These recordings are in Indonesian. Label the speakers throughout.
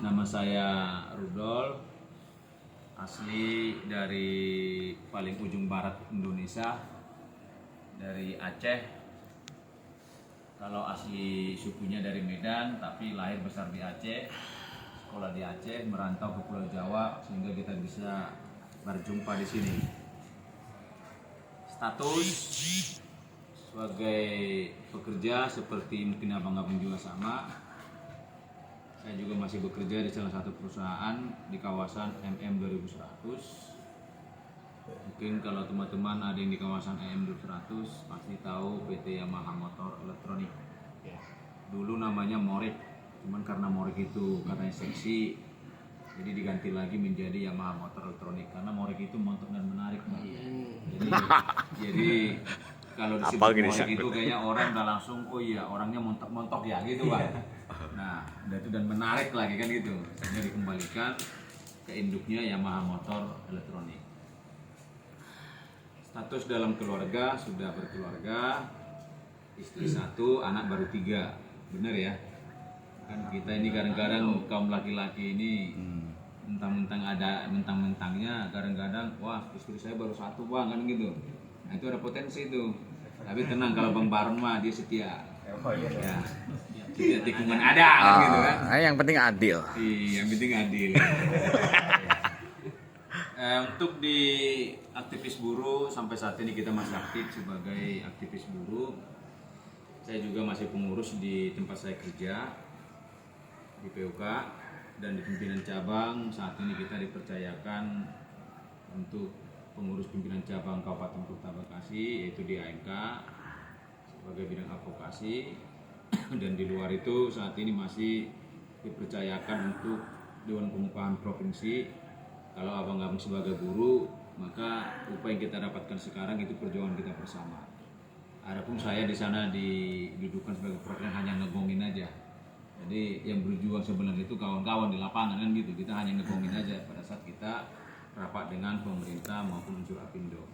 Speaker 1: Nama saya Rudol, asli dari paling ujung barat Indonesia, dari Aceh. Kalau asli sukunya dari Medan, tapi lahir besar di Aceh, sekolah di Aceh, merantau ke Pulau Jawa sehingga kita bisa berjumpa di sini. Status sebagai pekerja seperti mungkin abang-abang juga sama. Saya juga masih bekerja di salah satu perusahaan di kawasan MM 2100. Mungkin kalau teman-teman ada yang di kawasan MM 2100 pasti tahu PT Yamaha Motor Elektronik. Dulu namanya Morik, cuman karena Morik itu katanya seksi, jadi diganti lagi menjadi Yamaha Motor Elektronik karena Morik itu montok dan menarik. Jadi kalau disebut Morik itu kayaknya orang udah langsung, oh iya orangnya montok-montok ya gitu Pak. Nah, itu dan menarik lagi kan gitu. Sehingga dikembalikan ke induknya Yamaha Motor Elektronik. Status dalam keluarga sudah berkeluarga, istri 1, anak baru 3. Benar ya? Kan kita ini kadang-kadang kaum laki-laki ini mentang-mentangnya kadang-kadang wah istri saya baru 1 bang kan gitu. Nah itu ada potensi itu. Tapi tenang kalau Bang Baron mah dia setia. Ya. Tidak tikungan ada kan gitu kan.
Speaker 2: Yang penting adil.
Speaker 1: Iya, yang penting adil. Untuk di aktivis buruh sampai saat ini kita masih aktif sebagai aktivis buruh. Saya juga masih pengurus di tempat saya kerja di PUK dan di pimpinan cabang. Saat ini kita dipercayakan untuk pengurus pimpinan cabang Kabupaten Kota Bekasi, yaitu di AMK sebagai bidang advokasi. Dan di luar itu saat ini masih dipercayakan untuk Dewan Pengupahan Provinsi. Kalau abang-abang sebagai buruh, maka upaya yang kita dapatkan sekarang itu perjuangan kita bersama. Adapun saya di sana didudukan sebagai perwakilan hanya ngegongin aja. Jadi yang berjuang sebenarnya itu kawan-kawan di lapangan kan gitu. Kita hanya ngegongin aja pada saat kita rapat dengan pemerintah maupun unsur Apindo.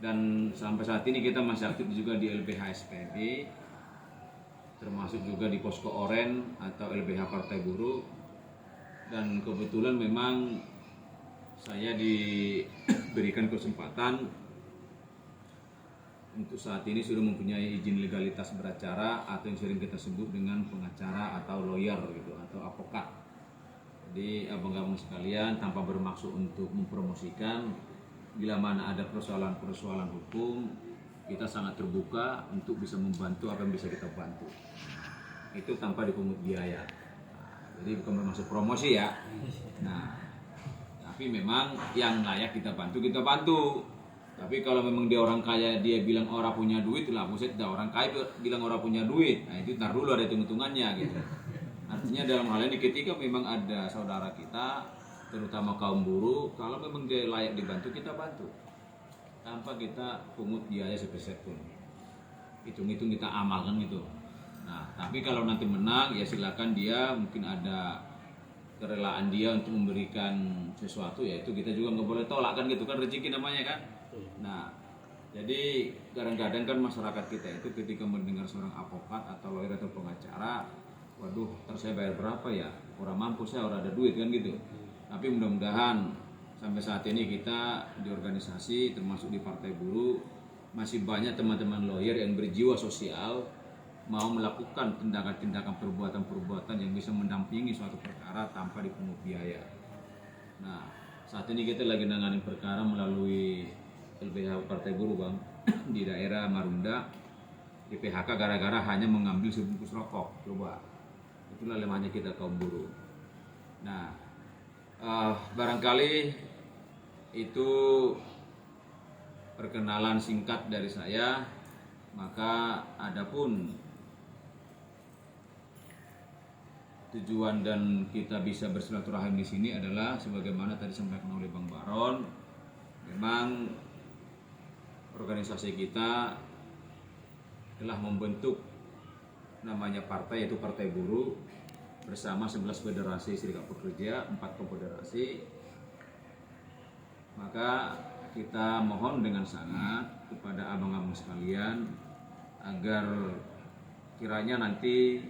Speaker 1: Dan sampai saat ini kita masih aktif juga di LBH SPB, termasuk juga di Posko Oren atau LBH Partai Buruh. Dan kebetulan memang saya diberikan kesempatan untuk saat ini sudah mempunyai izin legalitas beracara atau yang sering kita sebut dengan pengacara atau lawyer gitu atau advokat. Jadi abang-abang sekalian, tanpa bermaksud untuk mempromosikan, bila mana ada persoalan-persoalan hukum, kita sangat terbuka untuk bisa membantu apa yang bisa kita bantu. Itu tanpa dipungut biaya. Jadi bukan bermaksud promosi ya. Nah, tapi memang yang layak kita bantu, kita bantu. Tapi kalau memang dia orang kaya, dia bilang orang punya duit, lah buset dah orang kaya bilang orang punya duit. Nah itu ntar dulu ada hitung-hitungannya gitu. Artinya dalam hal ini ketika memang ada saudara kita, terutama kaum buruh, kalau memang dia layak dibantu, kita bantu. Tanpa kita pungut biaya sepeser pun. Hitung-hitung kita amalkan gitu. Nah, tapi kalau nanti menang, ya silakan dia mungkin ada kerelaan dia untuk memberikan sesuatu, ya itu kita juga nggak boleh tolak kan gitu kan, rezeki namanya kan. Nah, jadi kadang-kadang kan masyarakat kita itu ketika mendengar seorang advokat atau lawyer atau pengacara, waduh, ntar saya bayar berapa ya? Orang mampu saya, orang ada duit kan gitu. Tapi mudah-mudahan sampai saat ini kita di organisasi termasuk di Partai Buruh masih banyak teman-teman lawyer yang berjiwa sosial mau melakukan tindakan-tindakan perbuatan-perbuatan yang bisa mendampingi suatu perkara tanpa dipungut biaya. Nah, saat ini kita lagi nanganin perkara melalui LBH Partai Buruh Bang di daerah Marunda, di PHK gara-gara hanya mengambil sebungkus rokok. Coba, itulah lemahnya kita kaum buruh. Nah, barangkali itu perkenalan singkat dari saya. Maka adapun tujuan dan kita bisa bersilaturahim di sini adalah sebagaimana tadi disampaikan oleh Bang Baron, memang organisasi kita telah membentuk namanya partai, yaitu Partai Buruh bersama 11 federasi serikat pekerja, 4 konfederasi. Maka kita mohon dengan sangat kepada abang-abang sekalian agar kiranya nanti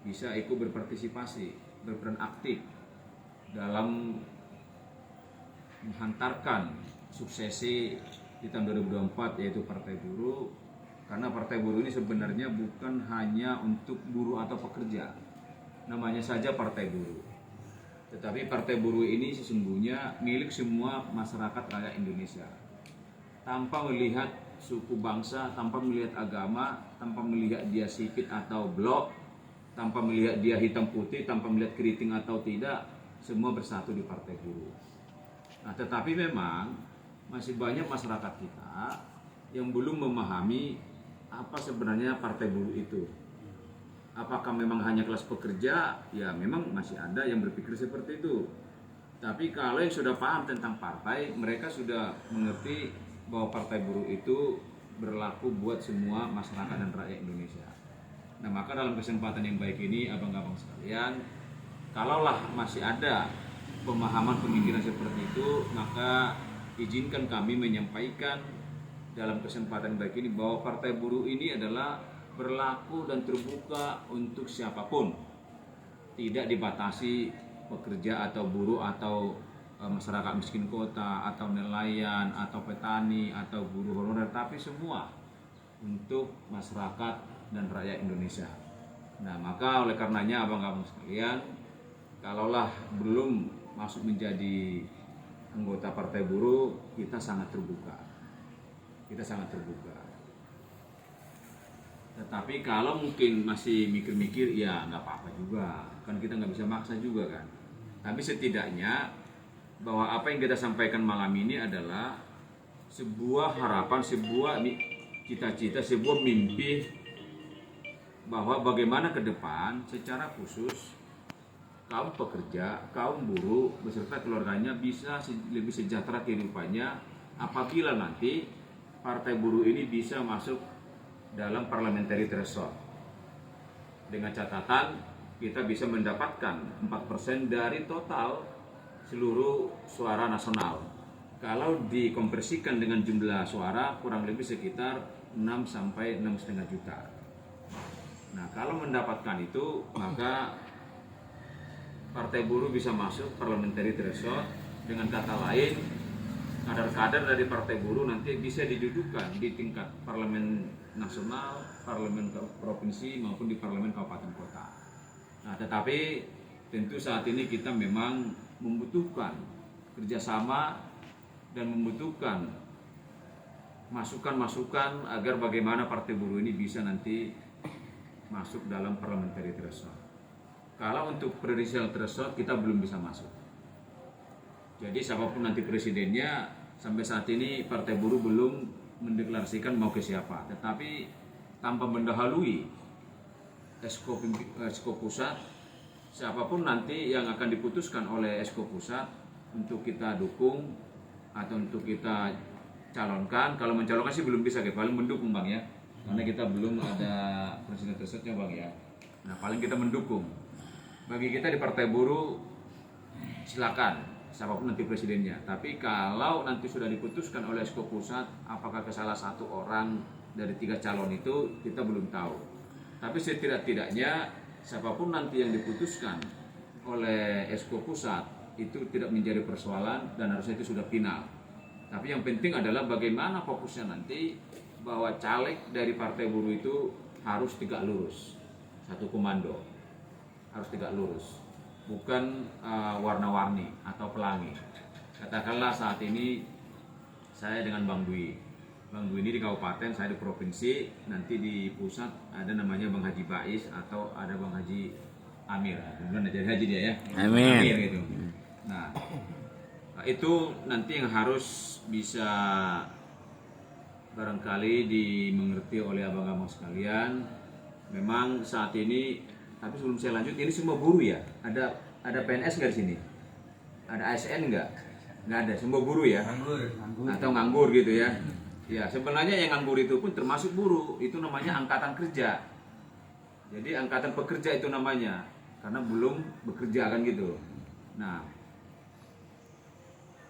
Speaker 1: bisa ikut berpartisipasi, berperan aktif dalam menghantarkan suksesi di tahun 2024 yaitu Partai Buruh. Karena Partai Buruh ini sebenarnya bukan hanya untuk buruh atau pekerja, namanya saja Partai Buruh. Tetapi Partai Buruh ini sesungguhnya milik semua masyarakat rakyat Indonesia, tanpa melihat suku bangsa, tanpa melihat agama, tanpa melihat dia sipit atau blok, tanpa melihat dia hitam putih, tanpa melihat keriting atau tidak, semua bersatu di Partai Buruh. Nah, tetapi memang masih banyak masyarakat kita yang belum memahami apa sebenarnya Partai Buruh itu. Apakah memang hanya kelas pekerja? Ya memang masih ada yang berpikir seperti itu. Tapi kalau yang sudah paham tentang partai, mereka sudah mengerti bahwa Partai Buruh itu berlaku buat semua masyarakat dan rakyat Indonesia. Nah, maka dalam kesempatan yang baik ini, abang-abang sekalian, kalaulah masih ada pemahaman pemikiran seperti itu, maka izinkan kami menyampaikan dalam kesempatan baik ini bahwa Partai Buruh ini adalah berlaku dan terbuka untuk siapapun, tidak dibatasi pekerja atau buruh atau masyarakat miskin kota atau nelayan atau petani atau buruh honorer, tapi semua untuk masyarakat dan rakyat Indonesia. Nah, maka oleh karenanya abang-abang sekalian, kalaulah belum masuk menjadi anggota Partai Buruh, kita sangat terbuka. Tetapi kalau mungkin masih mikir-mikir, ya nggak apa-apa juga, kan kita nggak bisa maksa juga kan. Tapi setidaknya bahwa apa yang kita sampaikan malam ini adalah sebuah harapan, sebuah cita-cita, sebuah mimpi bahwa bagaimana ke depan secara khusus kaum pekerja, kaum buruh beserta keluarganya bisa lebih sejahtera kehidupannya apabila nanti Partai Buruh ini bisa masuk dalam parliamentary threshold. Dengan catatan kita bisa mendapatkan 4% dari total seluruh suara nasional. Kalau dikonversikan dengan jumlah suara kurang lebih sekitar 6 sampai 6,5 juta. Nah, kalau mendapatkan itu, maka Partai Buruh bisa masuk parliamentary threshold. Dengan kata lain, kader-kader dari Partai Buruh nanti bisa didudukan di tingkat parlemen nasional, parlemen provinsi maupun di parlemen kabupaten kota. Nah, tetapi tentu saat ini kita memang membutuhkan kerjasama dan membutuhkan masukan-masukan agar bagaimana Partai Buruh ini bisa nanti masuk dalam parliamentary threshold. Kalau untuk presidential threshold kita belum bisa masuk. Jadi siapapun nanti presidennya, sampai saat ini Partai Buruh belum mendeklarasikan mau ke siapa. Tetapi tanpa mendahului Esko Pusat, siapapun nanti yang akan diputuskan oleh Esko Pusat untuk kita dukung atau untuk kita calonkan. Kalau mencalonkan sih belum bisa, paling mendukung Bang ya. Karena kita belum ada presiden thresholdnya Bang ya. Nah, paling kita mendukung. Bagi kita di Partai Buruh silakan siapapun nanti presidennya. Tapi kalau nanti sudah diputuskan oleh Esko Pusat, apakah ke salah satu orang dari 3 calon itu kita belum tahu. Tapi setidak-tidaknya siapapun nanti yang diputuskan oleh Esko Pusat itu tidak menjadi persoalan dan harusnya itu sudah final. Tapi yang penting adalah bagaimana fokusnya nanti bahwa caleg dari Partai Buruh itu harus tegak lurus, satu komando, harus tegak lurus, bukan warna-warni atau pelangi. Katakanlah saat ini saya dengan Bang Dwi ini di kabupaten, saya di provinsi, nanti di pusat ada namanya Bang Haji Bais atau ada Bang Haji Amir, kemudian jadi haji dia ya,
Speaker 2: Amin.
Speaker 1: Amir gitu. Nah, itu nanti yang harus bisa barangkali dimengerti oleh abang-abang sekalian. Memang saat ini, tapi sebelum saya lanjut, ini semua buruh ya. Ada PNS nggak di sini? Ada ASN nggak? Nggak ada, semua buruh ya. Nganggur. Atau nganggur gitu ya. Ya, sebenarnya yang nganggur itu pun termasuk buruh. Itu namanya angkatan kerja. Jadi angkatan pekerja itu namanya, karena belum bekerja kan gitu. Nah,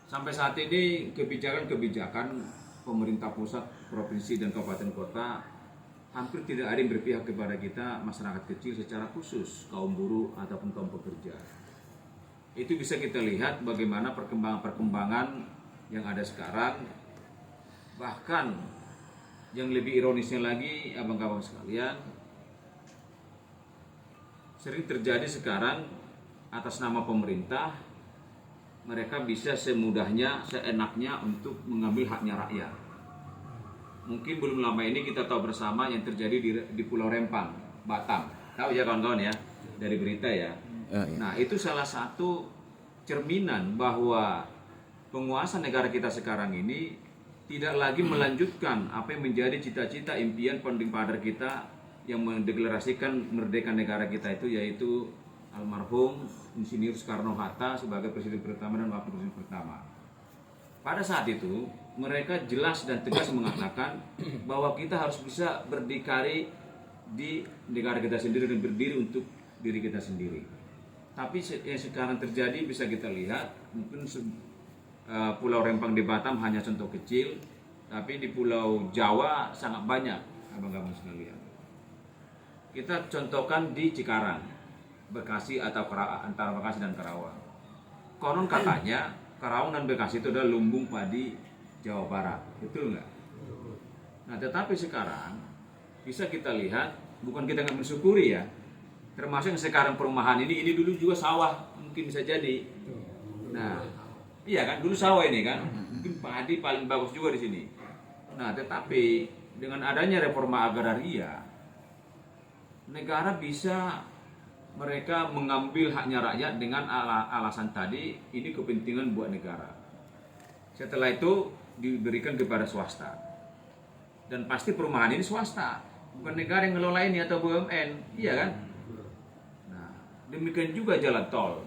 Speaker 1: sampai saat ini kebijakan-kebijakan pemerintah pusat, provinsi dan kabupaten kota hampir tidak ada yang berpihak kepada kita masyarakat kecil secara khusus, kaum buruh ataupun kaum pekerja. Itu bisa kita lihat bagaimana perkembangan yang ada sekarang. Bahkan yang lebih ironisnya lagi, abang-abang sekalian, sering terjadi sekarang atas nama pemerintah, mereka bisa semudahnya, seenaknya untuk mengambil haknya rakyat. Mungkin belum lama ini kita tahu bersama yang terjadi di Pulau Rempang, Batam. Tahu ya kawan-kawan ya, dari berita ya. Nah, itu salah satu cerminan bahwa penguasa negara kita sekarang ini tidak lagi melanjutkan apa yang menjadi cita-cita impian founding father kita yang mendeklarasikan merdeka negara kita itu, yaitu almarhum Insinyur Soekarno-Hatta sebagai presiden pertama dan wakil presiden pertama. Pada saat itu mereka jelas dan tegas mengatakan bahwa kita harus bisa berdikari di negara kita sendiri dan berdiri untuk diri kita sendiri. Tapi yang sekarang terjadi bisa kita lihat, mungkin Pulau Rempang di Batam hanya contoh kecil, tapi di Pulau Jawa sangat banyak, abang-abang sekalian. Kita contohkan di Cikarang, Bekasi atau antara Bekasi dan Karawang. Konon katanya Karawang dan Bekasi itu adalah lumbung padi Jawa Barat, betul nggak? Nah, tetapi sekarang bisa kita lihat, bukan kita nggak mensyukuri ya, termasuk yang sekarang perumahan ini dulu juga sawah, mungkin bisa jadi. Nah, iya kan, dulu sawah ini kan, mungkin padi paling bagus juga di sini. Nah, tetapi dengan adanya reforma agraria, negara bisa mereka mengambil haknya rakyat dengan alasan tadi, ini kepentingan buat negara. Setelah itu diberikan kepada swasta, dan pasti perumahan ini swasta, bukan negara yang ngelola ini atau BUMN, iya kan? Nah, demikian juga jalan tol.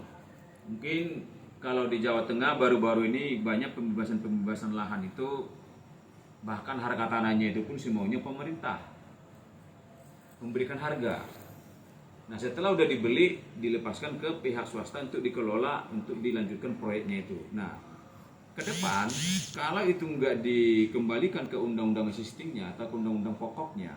Speaker 1: Mungkin kalau di Jawa Tengah baru-baru ini banyak pembebasan lahan itu, bahkan harga tanahnya itu pun semaunya pemerintah memberikan harga. Nah, setelah udah dibeli, dilepaskan ke pihak swasta untuk dikelola, untuk dilanjutkan proyeknya itu. Nah, ke depan, kalau itu nggak dikembalikan ke undang-undang existingnya atau ke undang-undang pokoknya,